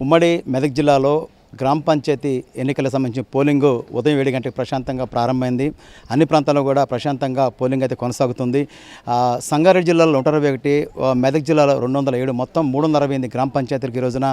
ఉమ్మడి మెదక్ జిల్లాలో గ్రామ పంచాయతీ ఎన్నికలకు సంబంధించిన పోలింగ్ ఉదయం 7 గంటలకు ప్రశాంతంగా ప్రారంభమైంది. అన్ని ప్రాంతాల్లో కూడా ప్రశాంతంగా పోలింగ్ అయితే కొనసాగుతుంది. సంగారెడ్డి జిల్లాలో 121, మెదక్ జిల్లాలో 207, మొత్తం 368 గ్రామ పంచాయతీలకు ఈ రోజున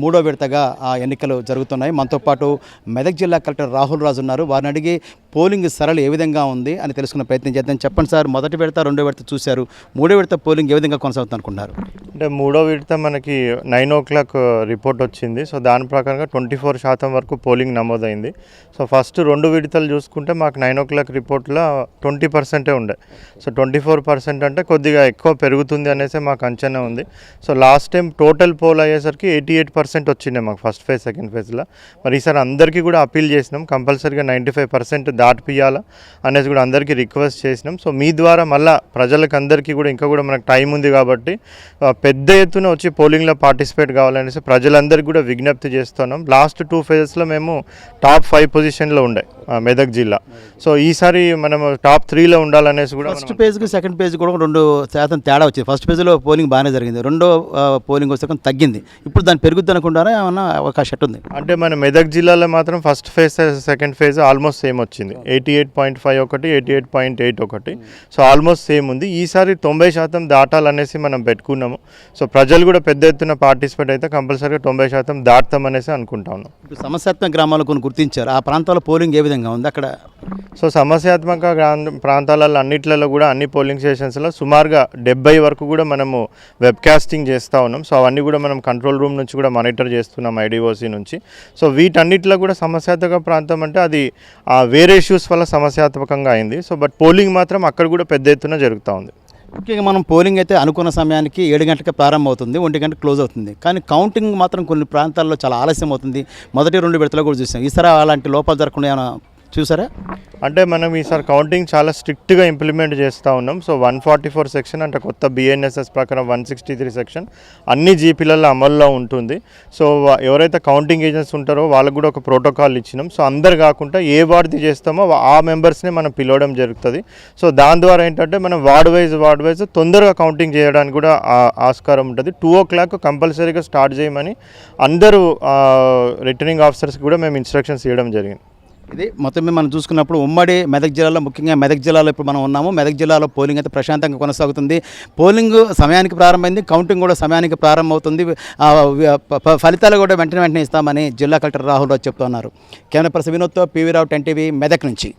మూడో విడతగా ఎన్నికలు జరుగుతున్నాయి. మనతో పాటు మెదక్ జిల్లా కలెక్టర్ రాహుల్ రాజు ఉన్నారు. వారిని అడిగి పోలింగ్ సరళి ఏ విధంగా ఉంది అని తెలుసుకునే ప్రయత్నం చేద్దాం. చెప్పండి సార్, మొదటి విడత, రెండో విడత చూశారు, మూడో విడత పోలింగ్ ఏ విధంగా కొనసాగుతుంది అనుకుంటున్నారు? అంటే మూడో విడత మనకి 9 o'clock రిపోర్ట్ వచ్చింది. సో దాని ప్రకారంగా 24% వరకు పోలింగ్ నమోదైంది. సో ఫస్ట్ 2 విడతలు చూసుకుంటే మాకు 9 o'clock రిపోర్ట్లో 20% ఉండే. సో 24% అంటే కొద్దిగా ఎక్కువ పెరుగుతుంది అనేసి మాకు అంచనా ఉంది. So last time total poll అయ్యేసరికి 88% వచ్చిండే మాకు ఫస్ట్ ఫేజ్, సెకండ్ ఫేజ్లో. మరి ఈసారి అందరికీ కూడా అప్పీల్ చేసినాం, కంపల్సరీగా 95% దాటిపియాలా అనేసి కూడా అందరికీ రిక్వెస్ట్ చేసినాం. సో మీ ద్వారా మళ్ళీ ప్రజలకు అందరికీ కూడా ఇంకా కూడా మనకు టైం ఉంది కాబట్టి పెద్ద ఎత్తున వచ్చి పోలింగ్లో పార్టిసిపేట్ కావాలనేసి ప్రజలందరికీ కూడా విజ్ఞప్తి చేస్తున్నాం. లాస్ట్ 2 phases మేము టాప్ 5 పొజిషన్లో ఉండే మెదక్ జిల్లా. సో ఈసారి మనం టాప్ 3లో ఉండాలనేసి కూడా ఫస్ట్ పేజ్కి సెకండ్ పేజ్ కూడా 2% తేడా వచ్చింది. ఫస్ట్ పేజ్లో పోలింగ్ బాగానే జరిగింది, రెండో పోలింగ్ వచ్చే తగ్గింది. ఇప్పుడు దాన్ని పెరుగుద్ది అనుకుంటారా, ఏమన్నా అవకాశం ఉంది? అంటే మన మెదక్ జిల్లాలో మాత్రం first phase, second phase almost same వచ్చింది. 88.5 ఒకటి, 88.8 ఒకటి. సో ఆల్మోస్ట్ సేమ్ ఉంది. ఈసారి 90% దాటాలనేసి మనం పెట్టుకున్నాము. సో ప్రజలు కూడా పెద్ద ఎత్తున పార్టిసిపేట్ అయితే కంపల్సరీగా 90% దాటుతామనేసి అనుకుంటా ఉన్నాం. ఇప్పుడు సమస్యాత్మక గ్రామాలు కొన్ని గుర్తించారు. ఆ ప్రాంతాల్లో పోలింగ్ ఏ విధంగా ఉంది అక్కడ? సో సమస్యాత్మక ప్రాంతాలలో అన్నిట్లలో కూడా అన్ని పోలింగ్ స్టేషన్స్లో సుమారుగా 70 వరకు కూడా మనము వెబ్కాస్టింగ్ చేస్తూ ఉన్నాం. సో అవన్నీ కూడా మనం కంట్రోల్ రూమ్ నుంచి కూడా మానిటర్ చేస్తున్నాం, ఐడిఓసి నుంచి. సో వీటన్నిటిలో కూడా సమస్యాత్మక ప్రాంతం అంటే అది వేరే ఇష్యూస్ వల్ల సమస్యాత్మకంగా అయింది. సో బట్ పోలింగ్ మాత్రం అక్కడ కూడా పెద్ద ఎత్తున జరుగుతూ ఉంది. ముఖ్యంగా మనం పోలింగ్ అయితే అనుకున్న సమయానికి 7 గంటలకు ప్రారంభం అవుతుంది, 1 గంట క్లోజ్ అవుతుంది. కానీ కౌంటింగ్ మాత్రం కొన్ని ప్రాంతాల్లో చాలా ఆలస్యం అవుతుంది. మొదటి 2 విడతలు కూడా చూసాం. ఈసారి అలాంటి లోపాలు జరగకుండా ఏమైనా చూసారా? అంటే మనం ఈసారి కౌంటింగ్ చాలా స్ట్రిక్ట్గా ఇంప్లిమెంట్ చేస్తూ ఉన్నాం. సో 144 సెక్షన్ అంటే కొత్త BNSS ప్రకారం 163 సెక్షన్ అన్ని జీపీలలో అమల్లో ఉంటుంది. సో ఎవరైతే కౌంటింగ్ ఏజెంట్స్ ఉంటారో వాళ్ళకు కూడా ఒక ప్రోటోకాల్ ఇచ్చినాం. సో అందరు కాకుండా ఏ వార్డుది చేస్తామో ఆ మెంబర్స్ని మనం పిలవడం జరుగుతుంది. సో దాని ద్వారా ఏంటంటే మనం వార్డ్ వైజ్ తొందరగా కౌంటింగ్ చేయడానికి కూడా ఆస్కారం ఉంటుంది. 2 o'clock కంపల్సరీగా స్టార్ట్ చేయమని అందరూ రిటర్నింగ్ ఆఫీసర్స్కి కూడా మేము ఇన్స్ట్రక్షన్స్ ఇవ్వడం జరిగింది. ఇది మొత్తం మీద మనం చూసుకున్నప్పుడు ఉమ్మడి మెదక్ జిల్లాలో, ముఖ్యంగా మెదక్ జిల్లాలో ఇప్పుడు మనం ఉన్నాము. మెదక్ జిల్లాలో పోలింగ్ అయితే ప్రశాంతంగా కొనసాగుతుంది. పోలింగ్ సమయానికి ప్రారంభమైంది, కౌంటింగ్ కూడా సమయానికి ప్రారంభమవుతుంది. ఫలితాలు కూడా వెంటనే ఇస్తామని జిల్లా కలెక్టర్ రాహుల్ రాజు చెప్తున్నారు. కెమెరా పర్సన్ వినోద్తో PV రావు, 10 TV, మెదక్ నుంచి.